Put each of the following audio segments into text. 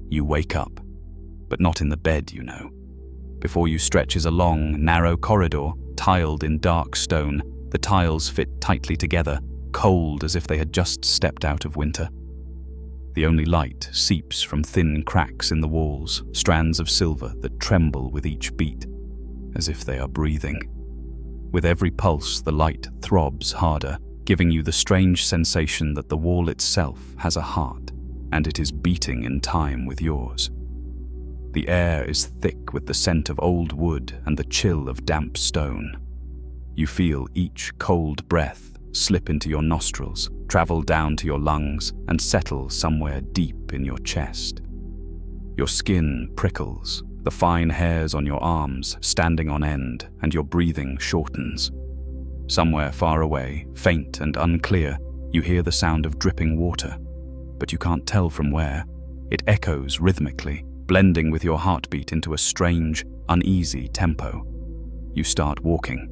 You wake up, but not in the bed, you know. Before you stretches a long, narrow corridor, tiled in dark stone. The tiles fit tightly together, cold as if they had just stepped out of winter. The only light seeps from thin cracks in the walls, strands of silver that tremble with each beat, as if they are breathing. With every pulse, the light throbs harder, giving you the strange sensation that the wall itself has a heart, and it is beating in time with yours. The air is thick with the scent of old wood and the chill of damp stone. You feel each cold breath slip into your nostrils, travel down to your lungs, and settle somewhere deep in your chest. Your skin prickles, the fine hairs on your arms standing on end, and your breathing shortens. Somewhere far away, faint and unclear, you hear the sound of dripping water, but you can't tell from where. It echoes rhythmically, blending with your heartbeat into a strange, uneasy tempo. You start walking.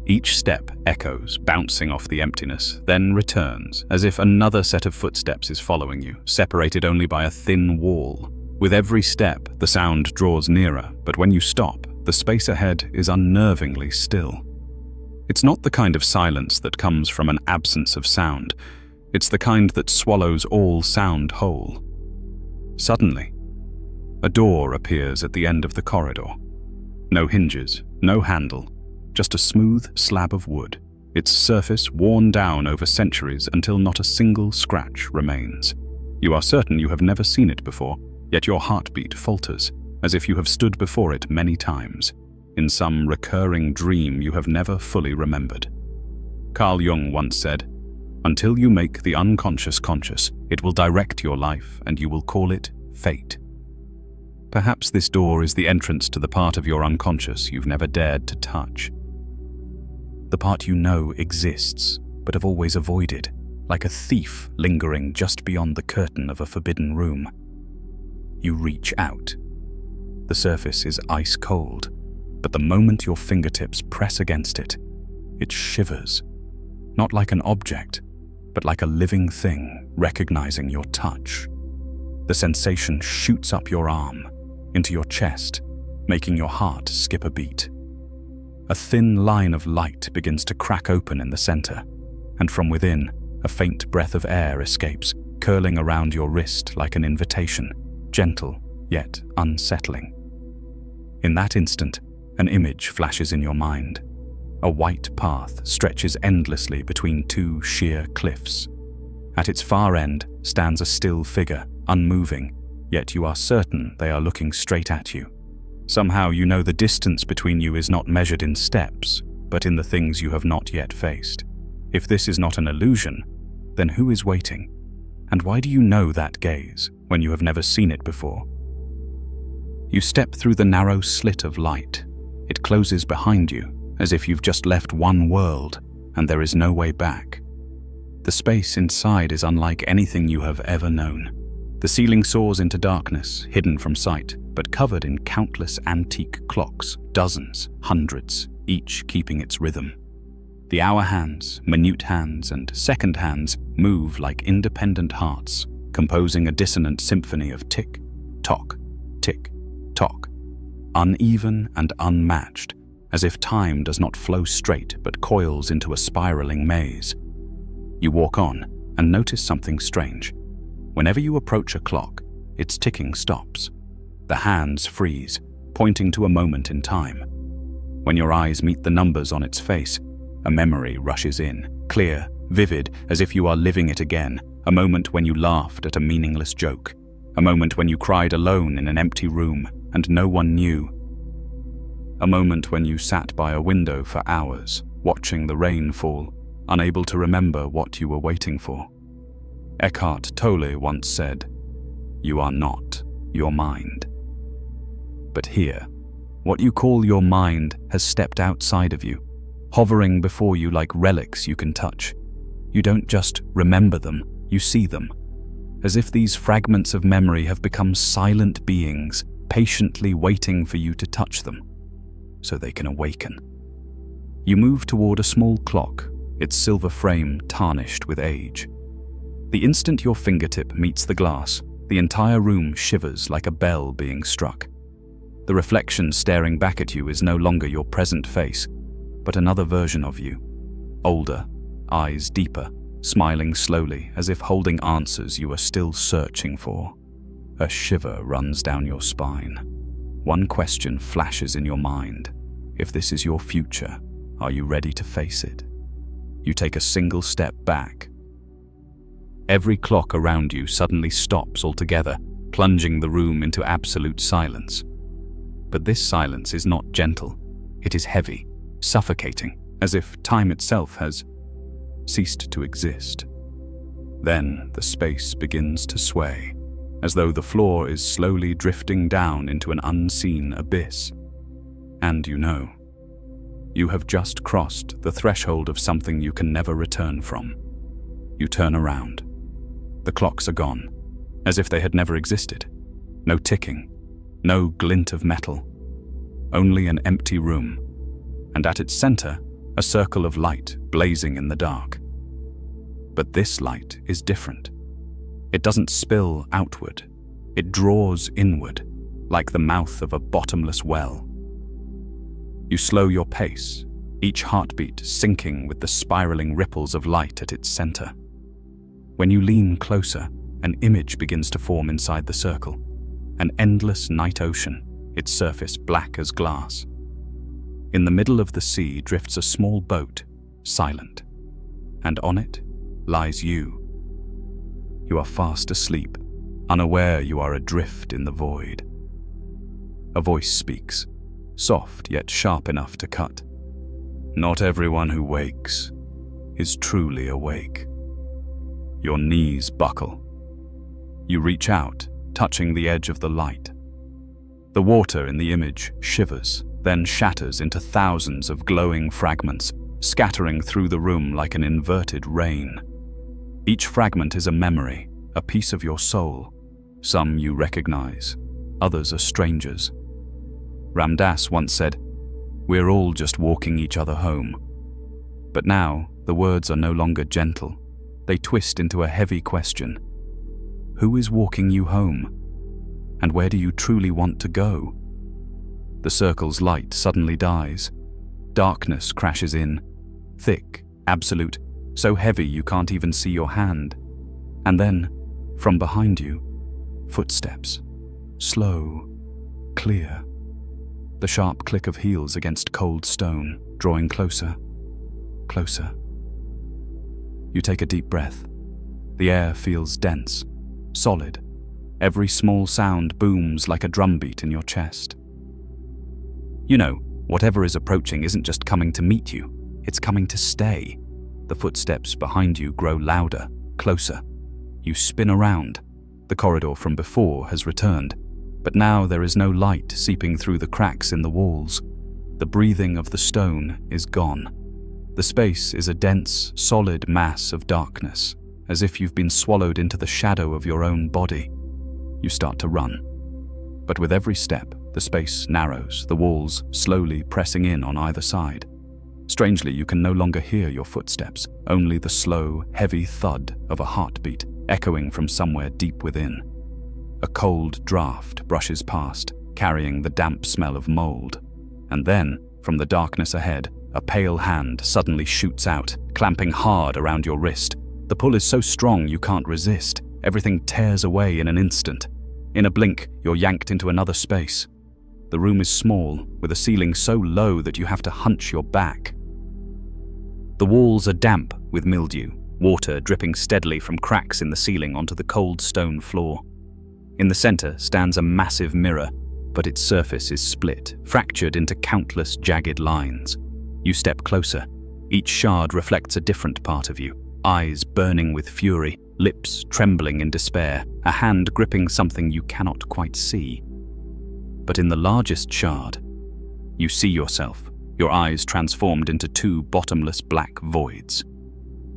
Each step echoes, bouncing off the emptiness, then returns, as if another set of footsteps is following you, separated only by a thin wall. With every step, the sound draws nearer, but when you stop, the space ahead is unnervingly still. It's not the kind of silence that comes from an absence of sound. It's the kind that swallows all sound whole. Suddenly, a door appears at the end of the corridor. No hinges, no handle, just a smooth slab of wood, its surface worn down over centuries until not a single scratch remains. You are certain you have never seen it before, yet your heartbeat falters, as if you have stood before it many times, in some recurring dream you have never fully remembered. Carl Jung once said, "Until you make the unconscious conscious, it will direct your life and you will call it fate." Perhaps this door is the entrance to the part of your unconscious you've never dared to touch. The part you know exists, but have always avoided, like a thief lingering just beyond the curtain of a forbidden room. You reach out. The surface is ice cold, but the moment your fingertips press against it, it shivers, not like an object, but like a living thing recognizing your touch. The sensation shoots up your arm, into your chest, making your heart skip a beat. A thin line of light begins to crack open in the center, and from within, a faint breath of air escapes, curling around your wrist like an invitation, gentle yet unsettling. In that instant, an image flashes in your mind. A white path stretches endlessly between two sheer cliffs. At its far end stands a still figure, unmoving, yet you are certain they are looking straight at you. Somehow you know the distance between you is not measured in steps, but in the things you have not yet faced. If this is not an illusion, then who is waiting? And why do you know that gaze when you have never seen it before? You step through the narrow slit of light. It closes behind you, as if you've just left one world and there is no way back. The space inside is unlike anything you have ever known. The ceiling soars into darkness, hidden from sight, but covered in countless antique clocks, dozens, hundreds, each keeping its rhythm. The hour hands, minute hands, and second hands move like independent hearts, composing a dissonant symphony of tick, tock, uneven and unmatched, as if time does not flow straight but coils into a spiraling maze. You walk on and notice something strange. Whenever you approach a clock, its ticking stops. The hands freeze, pointing to a moment in time. When your eyes meet the numbers on its face, a memory rushes in, clear, vivid, as if you are living it again, a moment when you laughed at a meaningless joke, a moment when you cried alone in an empty room and no one knew, a moment when you sat by a window for hours, watching the rain fall, unable to remember what you were waiting for. Eckhart Tolle once said, "You are not your mind." But here, what you call your mind has stepped outside of you, hovering before you like relics you can touch. You don't just remember them, you see them, as if these fragments of memory have become silent beings, patiently waiting for you to touch them, so they can awaken. You move toward a small clock, its silver frame tarnished with age. The instant your fingertip meets the glass, The entire room shivers like a bell being struck. The reflection staring back at you is no longer your present face, but another version of you. Older, eyes deeper, smiling slowly as if holding answers you are still searching for. A shiver runs down your spine. One question flashes in your mind. If this is your future, are you ready to face it? You take a single step back. Every clock around you suddenly stops altogether, plunging the room into absolute silence. But this silence is not gentle. It is heavy, suffocating, as if time itself has ceased to exist. Then the space begins to sway, as though the floor is slowly drifting down into an unseen abyss. And you have just crossed the threshold of something you can never return from. You turn around. The clocks are gone, as if they had never existed. No ticking, no glint of metal, only an empty room, and at its center, a circle of light blazing in the dark. But this light is different. It doesn't spill outward. It draws inward, like the mouth of a bottomless well. You slow your pace, each heartbeat sinking with the spiraling ripples of light at its center. When you lean closer, an image begins to form inside the circle. An endless night ocean, its surface black as glass. In the middle of the sea drifts a small boat, silent, and on it lies you. You are fast asleep, unaware you are adrift in the void. A voice speaks, soft yet sharp enough to cut. Not everyone who wakes is truly awake. Your knees buckle. You reach out, touching the edge of the light. The water in the image shivers, then shatters into thousands of glowing fragments, scattering through the room like an inverted rain. Each fragment is a memory, a piece of your soul. Some you recognize, others are strangers. Ram Dass once said, "We're all just walking each other home." But now, the words are no longer gentle. They twist into a heavy question. Who is walking you home? And where do you truly want to go? The circle's light suddenly dies. Darkness crashes in, thick, absolute, so heavy you can't even see your hand. And then, from behind you, footsteps. Slow, clear. The sharp click of heels against cold stone, drawing closer, closer. You take a deep breath. The air feels dense, solid. Every small sound booms like a drumbeat in your chest. Whatever is approaching isn't just coming to meet you, it's coming to stay. The footsteps behind you grow louder, closer. You spin around. The corridor from before has returned, but now there is no light seeping through the cracks in the walls. The breathing of the stone is gone. The space is a dense, solid mass of darkness, as if you've been swallowed into the shadow of your own body. You start to run. But with every step, the space narrows, the walls slowly pressing in on either side. Strangely, you can no longer hear your footsteps, only the slow, heavy thud of a heartbeat echoing from somewhere deep within. A cold draft brushes past, carrying the damp smell of mold. And then, from the darkness ahead, a pale hand suddenly shoots out, clamping hard around your wrist. The pull is so strong you can't resist. Everything tears away in an instant. In a blink, you're yanked into another space. The room is small, with a ceiling so low that you have to hunch your back. The walls are damp with mildew, water dripping steadily from cracks in the ceiling onto the cold stone floor. In the center stands a massive mirror, but its surface is split, fractured into countless jagged lines. You step closer. Each shard reflects a different part of you, eyes burning with fury, lips trembling in despair, a hand gripping something you cannot quite see. But in the largest shard, you see yourself, your eyes transformed into two bottomless black voids.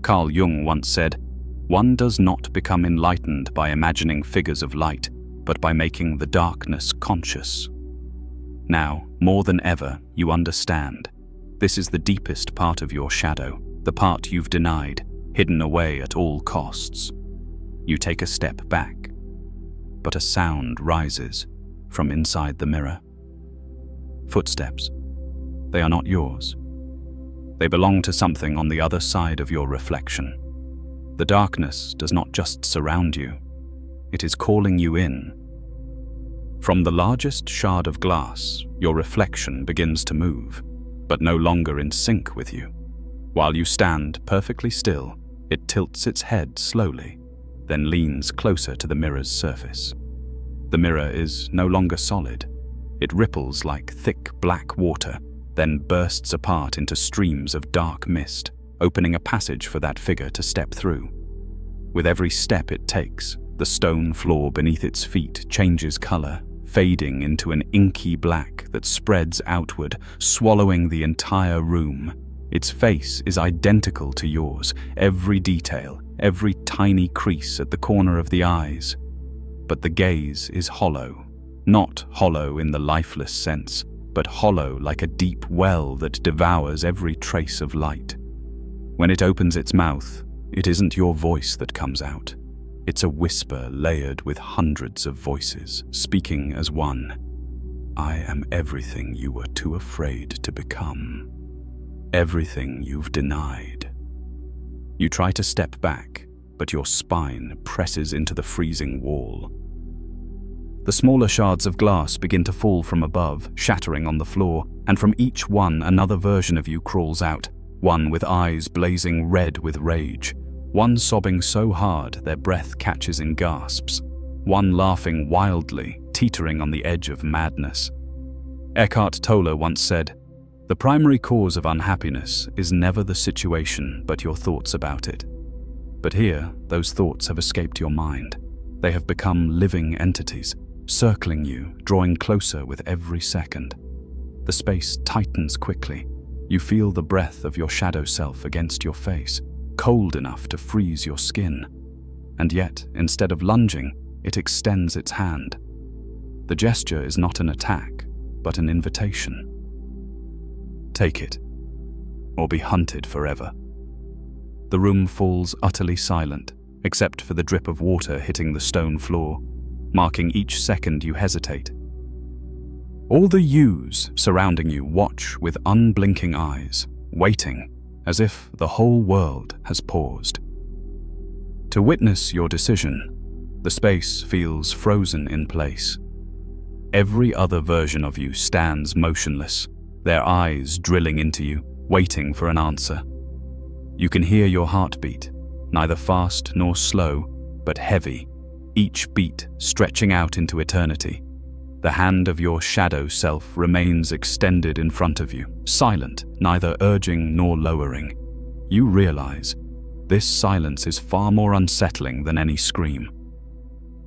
Carl Jung once said, "One does not become enlightened by imagining figures of light, but by making the darkness conscious." Now, more than ever, you understand. This is the deepest part of your shadow, the part you've denied, hidden away at all costs. You take a step back. but a sound rises from inside the mirror. Footsteps. They are not yours. They belong to something on the other side of your reflection. The darkness does not just surround you, it is calling you in. From the largest shard of glass, your reflection begins to move, but no longer in sync with you. While you stand perfectly still, it tilts its head slowly, then leans closer to the mirror's surface. The mirror is no longer solid. It ripples like thick black water, then bursts apart into streams of dark mist, opening a passage for that figure to step through. With every step it takes, the stone floor beneath its feet changes color, fading into an inky black that spreads outward, swallowing the entire room. Its face is identical to yours, every detail, every tiny crease at the corner of the eyes. But the gaze is hollow, not hollow in the lifeless sense, but hollow like a deep well that devours every trace of light. When it opens its mouth, it isn't your voice that comes out. It's a whisper layered with hundreds of voices, speaking as one. I am everything you were too afraid to become. Everything you've denied. You try to step back, but your spine presses into the freezing wall. The smaller shards of glass begin to fall from above, shattering on the floor, and from each one another version of you crawls out, one with eyes blazing red with rage, one sobbing so hard their breath catches in gasps, one laughing wildly, teetering on the edge of madness. Eckhart Tolle once said, "The primary cause of unhappiness is never the situation but your thoughts about it." But here, those thoughts have escaped your mind. They have become living entities, circling you, drawing closer with every second. The space tightens quickly. You feel the breath of your shadow self against your face, cold enough to freeze your skin. And yet, instead of lunging, it extends its hand. The gesture is not an attack, but an invitation. Take it, or be hunted forever. The room falls utterly silent, except for the drip of water hitting the stone floor, marking each second you hesitate. All the yous surrounding you watch with unblinking eyes, waiting, as if the whole world has paused. To witness your decision, the space feels frozen in place. Every other version of you stands motionless, their eyes drilling into you, waiting for an answer. You can hear your heartbeat, neither fast nor slow, but heavy, each beat stretching out into eternity. The hand of your shadow self remains extended in front of you, silent, neither urging nor lowering. You realize this silence is far more unsettling than any scream.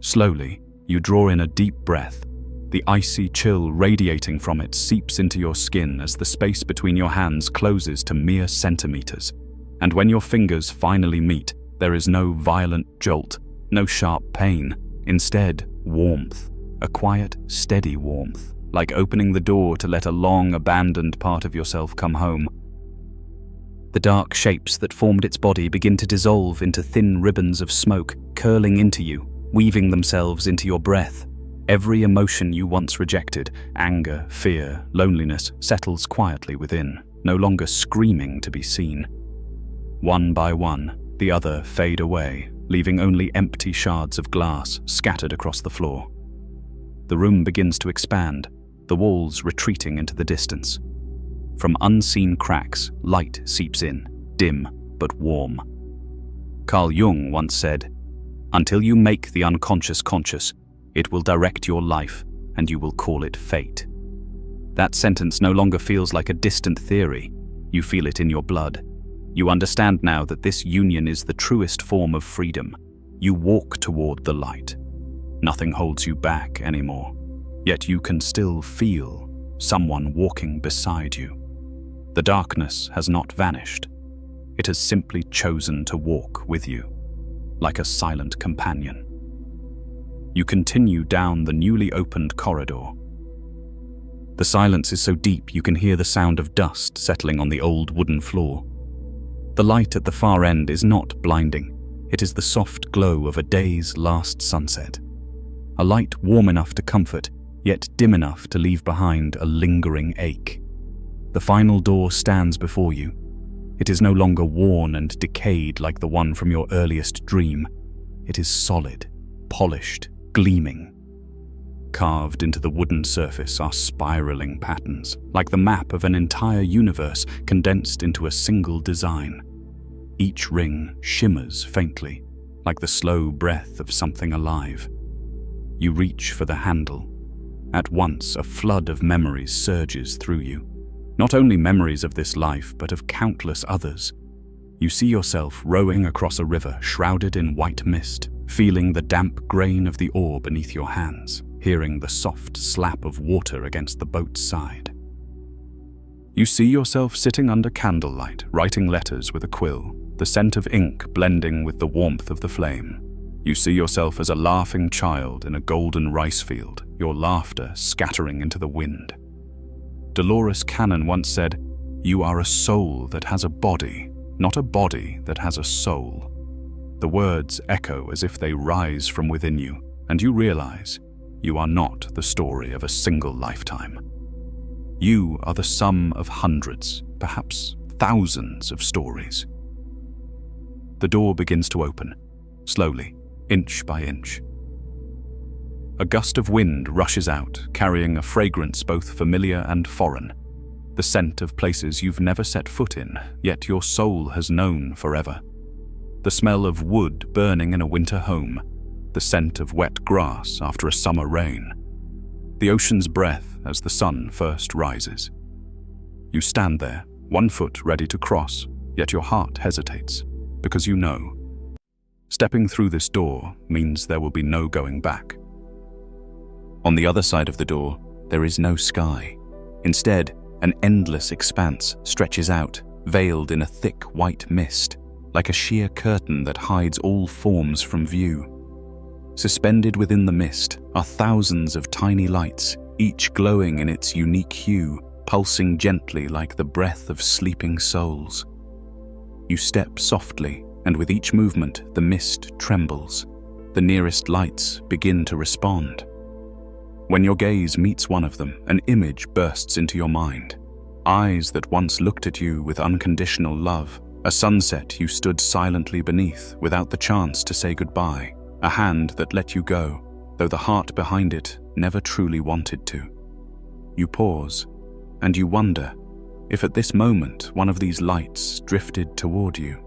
Slowly, you draw in a deep breath. The icy chill radiating from it seeps into your skin as the space between your hands closes to mere centimeters. And when your fingers finally meet, there is no violent jolt, no sharp pain. Instead, warmth. A quiet, steady warmth, like opening the door to let a long-abandoned part of yourself come home. The dark shapes that formed its body begin to dissolve into thin ribbons of smoke, curling into you, weaving themselves into your breath. Every emotion you once rejected, anger, fear, loneliness, settles quietly within, no longer screaming to be seen. One by one, the other fade away, leaving only empty shards of glass scattered across the floor. The room begins to expand, the walls retreating into the distance. From unseen cracks, light seeps in, dim but warm. Carl Jung once said, "Until you make the unconscious conscious, it will direct your life, and you will call it fate." That sentence no longer feels like a distant theory. You feel it in your blood. You understand now that this union is the truest form of freedom. You walk toward the light. Nothing holds you back anymore. Yet you can still feel someone walking beside you. The darkness has not vanished. It has simply chosen to walk with you, like a silent companion. You continue down the newly opened corridor. The silence is so deep you can hear the sound of dust settling on the old wooden floor. The light at the far end is not blinding. It is the soft glow of a day's last sunset. a light warm enough to comfort, yet dim enough to leave behind a lingering ache. The final door stands before you. It is no longer worn and decayed like the one from your earliest dream. It is solid, polished, gleaming. Carved into the wooden surface are spiraling patterns, like the map of an entire universe condensed into a single design. Each ring shimmers faintly, like the slow breath of something alive. You reach for the handle. At once, a flood of memories surges through you. Not only memories of this life, but of countless others. You see yourself rowing across a river shrouded in white mist, feeling the damp grain of the oar beneath your hands, hearing the soft slap of water against the boat's side. You see yourself sitting under candlelight, writing letters with a quill, the scent of ink blending with the warmth of the flame. You see yourself as a laughing child in a golden rice field, your laughter scattering into the wind. Dolores Cannon once said, "You are a soul that has a body, not a body that has a soul." The words echo as if they rise from within you, and you realize you are not the story of a single lifetime. You are the sum of hundreds, perhaps thousands of stories. The door begins to open, slowly, inch by inch. A gust of wind rushes out, carrying a fragrance both familiar and foreign, the scent of places you've never set foot in, yet your soul has known forever. The smell of wood burning in a winter home, the scent of wet grass after a summer rain, the ocean's breath as the sun first rises. You stand there, one foot ready to cross, yet your heart hesitates, because you know. Stepping through this door means there will be no going back. On the other side of the door, there is no sky. Instead, an endless expanse stretches out, veiled in a thick white mist, like a sheer curtain that hides all forms from view. Suspended within the mist are thousands of tiny lights, each glowing in its unique hue, pulsing gently like the breath of sleeping souls. You step softly, and with each movement, the mist trembles. The nearest lights begin to respond. When your gaze meets one of them, an image bursts into your mind. Eyes that once looked at you with unconditional love, a sunset you stood silently beneath without the chance to say goodbye, a hand that let you go, though the heart behind it never truly wanted to. You pause, and you wonder if at this moment one of these lights drifted toward you.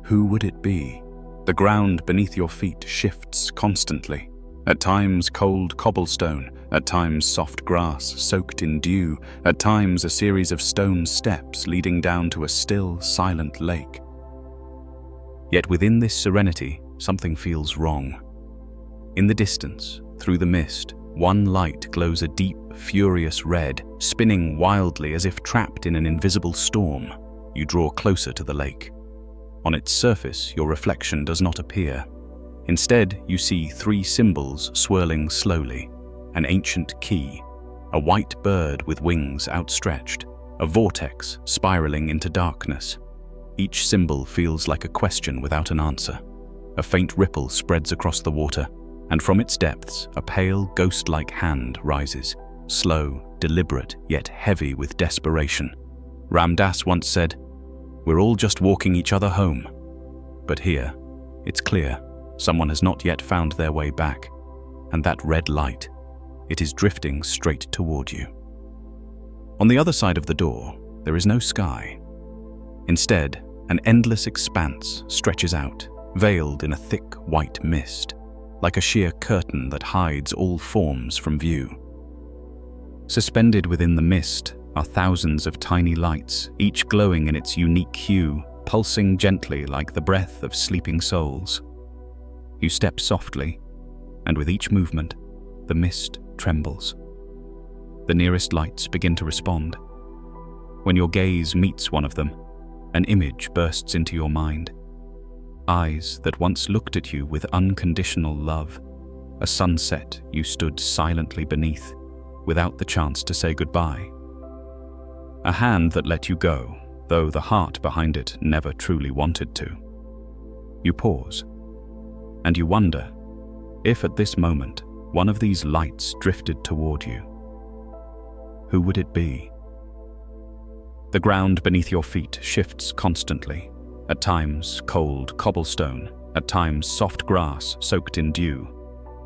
Who would it be? The ground beneath your feet shifts constantly. At times cold cobblestone, at times soft grass soaked in dew, at times a series of stone steps leading down to a still, silent lake. Yet within this serenity, something feels wrong. In the distance, through the mist, one light glows a deep, furious red, spinning wildly as if trapped in an invisible storm. You draw closer to the lake. On its surface, your reflection does not appear. Instead, you see three symbols swirling slowly: an ancient key, a white bird with wings outstretched, a vortex spiraling into darkness. Each symbol feels like a question without an answer. A faint ripple spreads across the water, and from its depths, a pale, ghost-like hand rises, slow, deliberate, yet heavy with desperation. Ram Dass once said, "We're all just walking each other home." But here, it's clear. Someone has not yet found their way back, and that red light, it is drifting straight toward you. On the other side of the door, there is no sky. Instead, an endless expanse stretches out, veiled in a thick white mist, like a sheer curtain that hides all forms from view. Suspended within the mist are thousands of tiny lights, each glowing in its unique hue, pulsing gently like the breath of sleeping souls. You step softly, and with each movement, the mist trembles. The nearest lights begin to respond. When your gaze meets one of them, an image bursts into your mind. Eyes that once looked at you with unconditional love, a sunset you stood silently beneath, without the chance to say goodbye. A hand that let you go, though the heart behind it never truly wanted to. You pause, and you wonder if at this moment one of these lights drifted toward you. Who would it be? The ground beneath your feet shifts constantly, at times cold cobblestone, at times soft grass soaked in dew,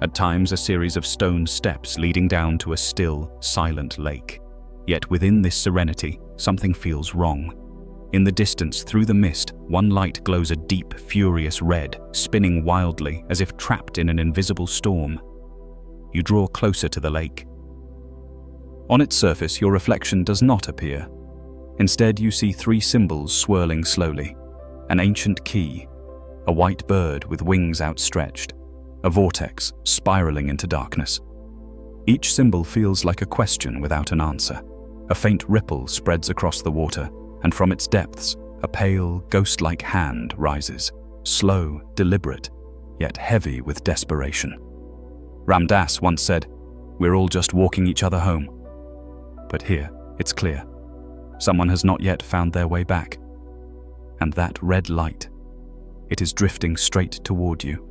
at times a series of stone steps leading down to a still, silent lake. Yet within this serenity, something feels wrong. In the distance, through the mist, one light glows a deep, furious red, spinning wildly as if trapped in an invisible storm. You draw closer to the lake. On its surface, your reflection does not appear. Instead, you see three symbols swirling slowly. An ancient key, a white bird with wings outstretched, a vortex spiraling into darkness. Each symbol feels like a question without an answer. A faint ripple spreads across the water, and from its depths, a pale, ghost-like hand rises, slow, deliberate, yet heavy with desperation. Ram Dass once said, "We're all just walking each other home." But here, it's clear. Someone has not yet found their way back. And that red light, it is drifting straight toward you.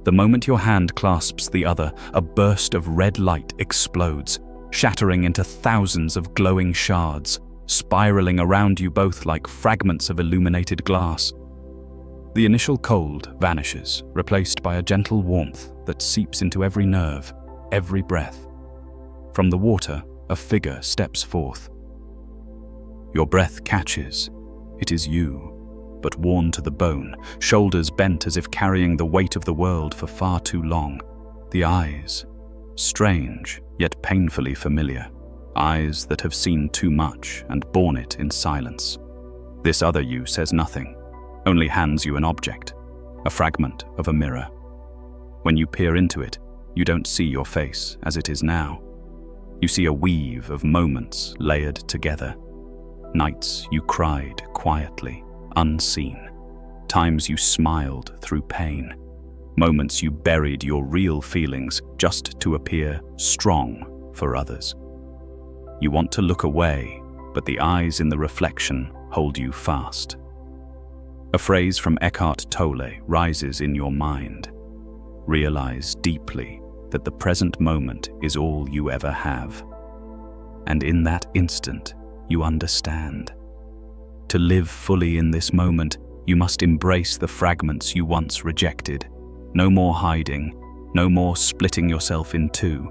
The moment your hand clasps the other, a burst of red light explodes, shattering into thousands of glowing shards, spiraling around you both like fragments of illuminated glass. The initial cold vanishes, replaced by a gentle warmth that seeps into every nerve, every breath. From the water, a figure steps forth. Your breath catches. It is you, but worn to the bone, shoulders bent as if carrying the weight of the world for far too long. The eyes, strange, yet painfully familiar. Eyes that have seen too much and borne it in silence. This other you says nothing, only hands you an object, a fragment of a mirror. When you peer into it, you don't see your face as it is now. You see a weave of moments layered together. Nights you cried quietly, unseen. Times you smiled through pain. Moments you buried your real feelings just to appear strong for others. You want to look away, but the eyes in the reflection hold you fast. A phrase from Eckhart Tolle rises in your mind. Realize deeply that the present moment is all you ever have. And in that instant, you understand. To live fully in this moment, you must embrace the fragments you once rejected. No more hiding, no more splitting yourself in two.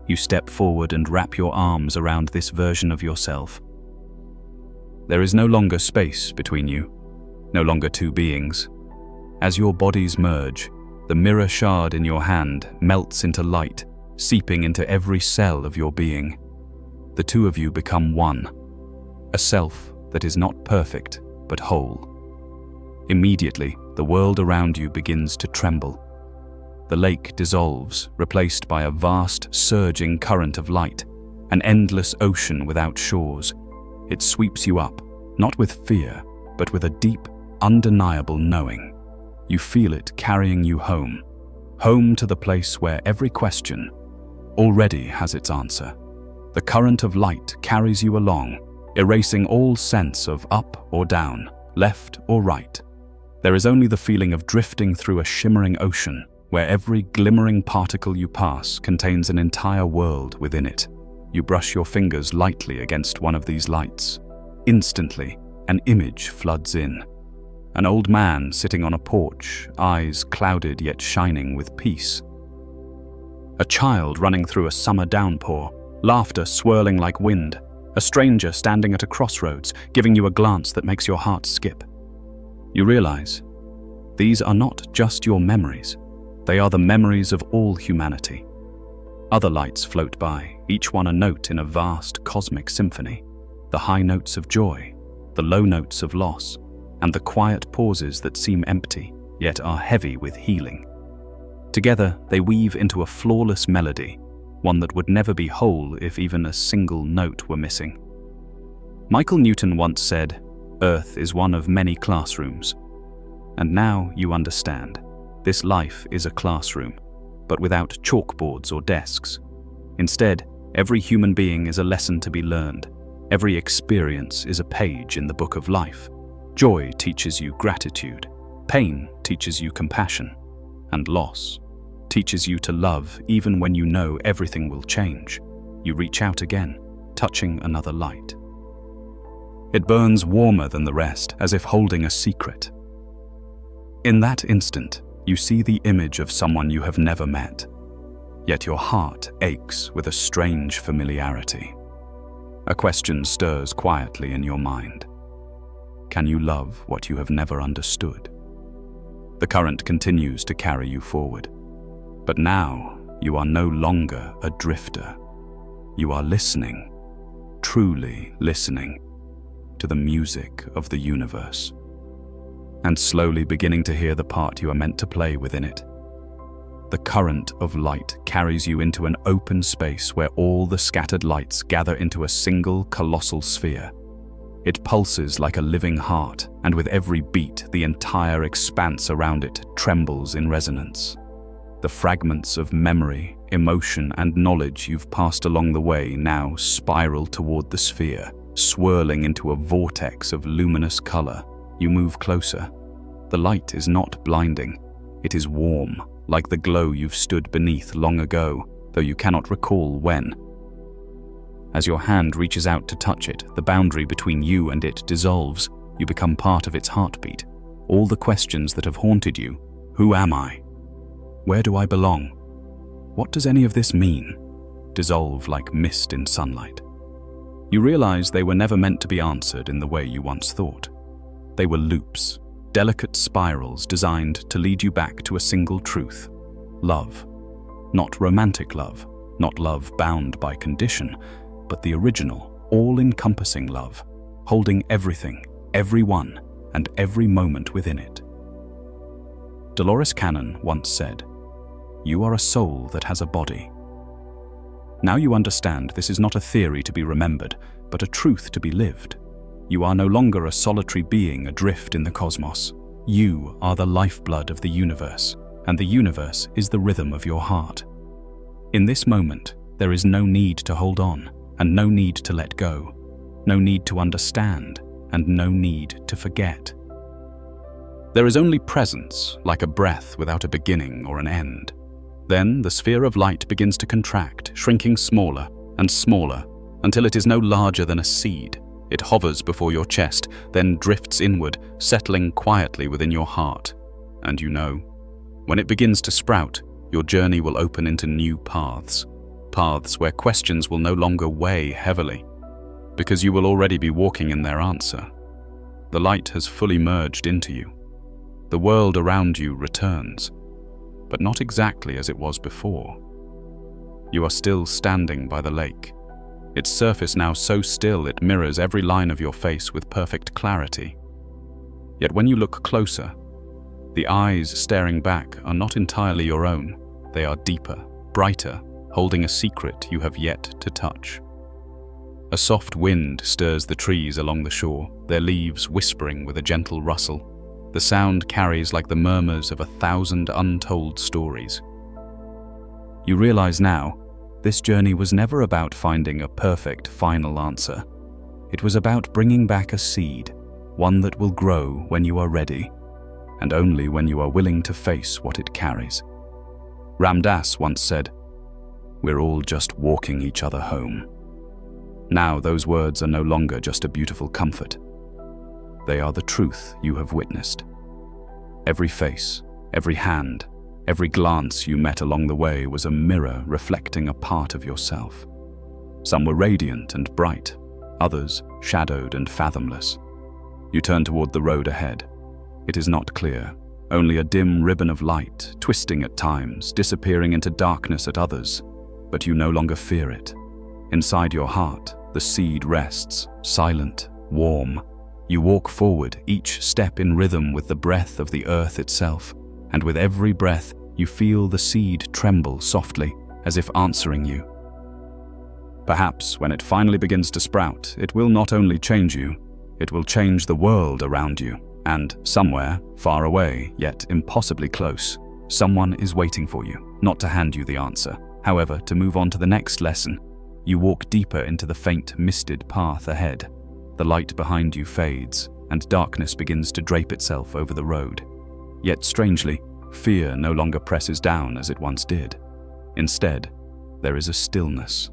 You step forward and wrap your arms around this version of yourself. There is no longer space between you, no longer two beings. As your bodies merge, the mirror shard in your hand melts into light, seeping into every cell of your being. The two of you become one, a self that is not perfect but whole. Immediately, the world around you begins to tremble. The lake dissolves, replaced by a vast, surging current of light, an endless ocean without shores. It sweeps you up, not with fear, but with a deep, undeniable knowing. You feel it carrying you home, home to the place where every question already has its answer. The current of light carries you along, erasing all sense of up or down, left or right. There is only the feeling of drifting through a shimmering ocean, where every glimmering particle you pass contains an entire world within it. You brush your fingers lightly against one of these lights. Instantly, an image floods in. An old man sitting on a porch, eyes clouded yet shining with peace. A child running through a summer downpour, laughter swirling like wind. A stranger standing at a crossroads, giving you a glance that makes your heart skip. You realize, these are not just your memories. They are the memories of all humanity. Other lights float by, each one a note in a vast cosmic symphony. The high notes of joy, the low notes of loss, and the quiet pauses that seem empty, yet are heavy with healing. Together, they weave into a flawless melody, one that would never be whole if even a single note were missing. Michael Newton once said, "Earth is one of many classrooms." And now you understand. This life is a classroom, but without chalkboards or desks. Instead, every human being is a lesson to be learned. Every experience is a page in the book of life. Joy teaches you gratitude. Pain teaches you compassion. And loss teaches you to love even when you know everything will change. You reach out again, touching another light. It burns warmer than the rest, as if holding a secret. In that instant, you see the image of someone you have never met. Yet your heart aches with a strange familiarity. A question stirs quietly in your mind. Can you love what you have never understood? The current continues to carry you forward. But now, you are no longer a drifter. You are listening, truly listening, to the music of the universe, and slowly beginning to hear the part you are meant to play within it. The current of light carries you into an open space where all the scattered lights gather into a single colossal sphere. It pulses like a living heart, and with every beat, the entire expanse around it trembles in resonance. The fragments of memory, emotion, and knowledge you've passed along the way now spiral toward the sphere, swirling into a vortex of luminous color. You move closer. The light is not blinding. It is warm, like the glow you've stood beneath long ago, though you cannot recall when. As your hand reaches out to touch it, the boundary between you and it dissolves. You become part of its heartbeat. All the questions that have haunted you, who am I? Where do I belong? What does any of this mean? Dissolve like mist in sunlight. You realize they were never meant to be answered in the way you once thought. They were loops, delicate spirals designed to lead you back to a single truth: love. Not romantic love, not love bound by condition, but the original, all-encompassing love, holding everything, everyone, and every moment within it. Dolores Cannon once said, "You are a soul that has a body." Now you understand this is not a theory to be remembered, but a truth to be lived. You are no longer a solitary being adrift in the cosmos. You are the lifeblood of the universe, and the universe is the rhythm of your heart. In this moment, there is no need to hold on, and no need to let go, no need to understand, and no need to forget. There is only presence, like a breath without a beginning or an end. Then the sphere of light begins to contract, shrinking smaller and smaller, until it is no larger than a seed. It hovers before your chest, then drifts inward, settling quietly within your heart. And you know, when it begins to sprout, your journey will open into new paths. Paths where questions will no longer weigh heavily, because you will already be walking in their answer. The light has fully merged into you. The world around you returns, but not exactly as it was before. You are still standing by the lake, its surface now so still it mirrors every line of your face with perfect clarity. Yet when you look closer, the eyes staring back are not entirely your own. They are deeper, brighter, holding a secret you have yet to touch. A soft wind stirs the trees along the shore, their leaves whispering with a gentle rustle. The sound carries like the murmurs of 1,000 untold stories. You realize now, this journey was never about finding a perfect final answer. It was about bringing back a seed, one that will grow when you are ready, and only when you are willing to face what it carries. Ram Dass once said, "We're all just walking each other home." Now those words are no longer just a beautiful comfort. They are the truth you have witnessed. Every face, every hand, every glance you met along the way was a mirror reflecting a part of yourself. Some were radiant and bright, others shadowed and fathomless. You turn toward the road ahead. It is not clear, only a dim ribbon of light, twisting at times, disappearing into darkness at others. But you no longer fear it. Inside your heart, the seed rests, silent, warm. You walk forward, each step in rhythm with the breath of the earth itself, and with every breath, you feel the seed tremble softly, as if answering you. Perhaps when it finally begins to sprout, it will not only change you, it will change the world around you. And somewhere, far away, yet impossibly close, someone is waiting for you, not to hand you the answer. However, to move on to the next lesson, you walk deeper into the faint, misted path ahead. The light behind you fades, and darkness begins to drape itself over the road. Yet strangely, Fear no longer presses down as it once did. Instead, there is a stillness.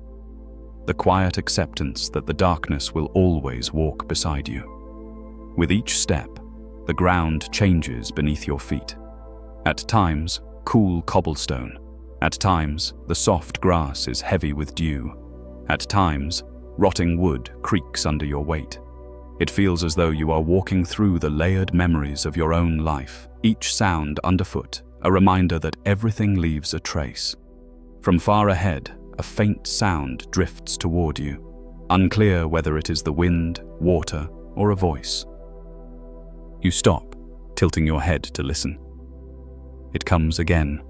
The quiet acceptance that the darkness will always walk beside you. With each step, the ground changes beneath your feet. At times, cool cobblestone. At times, the soft grass is heavy with dew. At times, rotting wood creaks under your weight. It feels as though you are walking through the layered memories of your own life, each sound underfoot, a reminder that everything leaves a trace. From far ahead, a faint sound drifts toward you, unclear whether it is the wind, water, or a voice. You stop, tilting your head to listen. It comes again,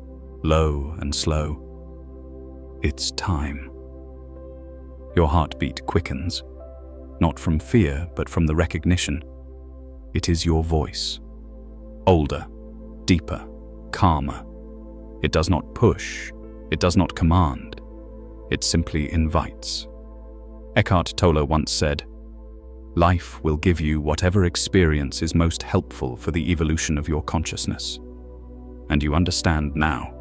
low and slow. It's time. Your heartbeat quickens, not from fear, but from the recognition. It is your voice. Older, deeper, calmer. It does not push, it does not command. It simply invites. Eckhart Tolle once said, "Life will give you whatever experience is most helpful for the evolution of your consciousness." And you understand now.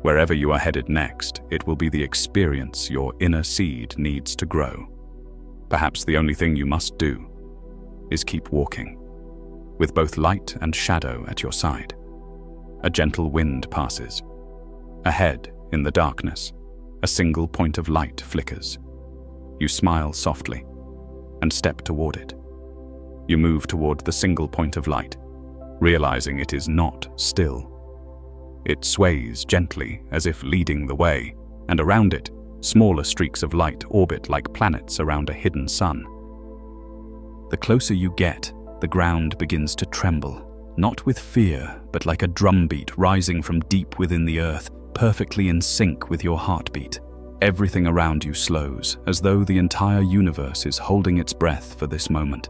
Wherever you are headed next, it will be the experience your inner seed needs to grow. Perhaps the only thing you must do is keep walking, with both light and shadow at your side. A gentle wind passes. Ahead, in the darkness, a single point of light flickers. You smile softly and step toward it. You move toward the single point of light, realizing it is not still. It sways gently as if leading the way, and around it, smaller streaks of light orbit like planets around a hidden sun. The closer you get, the ground begins to tremble, not with fear, but like a drumbeat rising from deep within the earth, perfectly in sync with your heartbeat. Everything around you slows, as though the entire universe is holding its breath for this moment.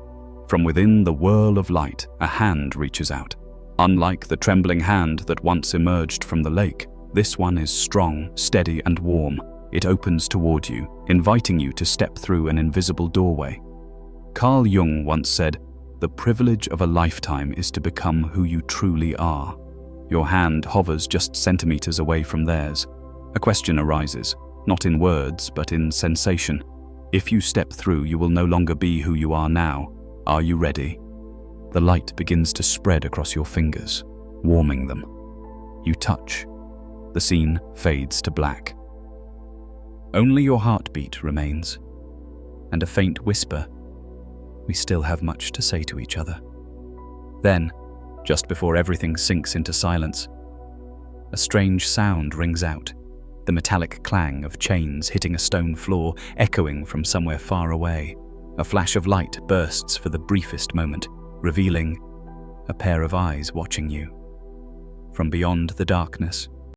From within the whirl of light, a hand reaches out. Unlike the trembling hand that once emerged from the lake, this one is strong, steady, and warm. It opens toward you, inviting you to step through an invisible doorway. Carl Jung once said, "The privilege of a lifetime is to become who you truly are." Your hand hovers just centimeters away from theirs. A question arises, not in words, but in sensation. If you step through, you will no longer be who you are now. Are you ready? The light begins to spread across your fingers, warming them. You touch. The scene fades to black. Only your heartbeat remains, and a faint whisper, "We still have much to say to each other." Then, just before everything sinks into silence, a strange sound rings out, the metallic clang of chains hitting a stone floor echoing from somewhere far away. A flash of light bursts for the briefest moment, revealing a pair of eyes watching you. From beyond the darkness,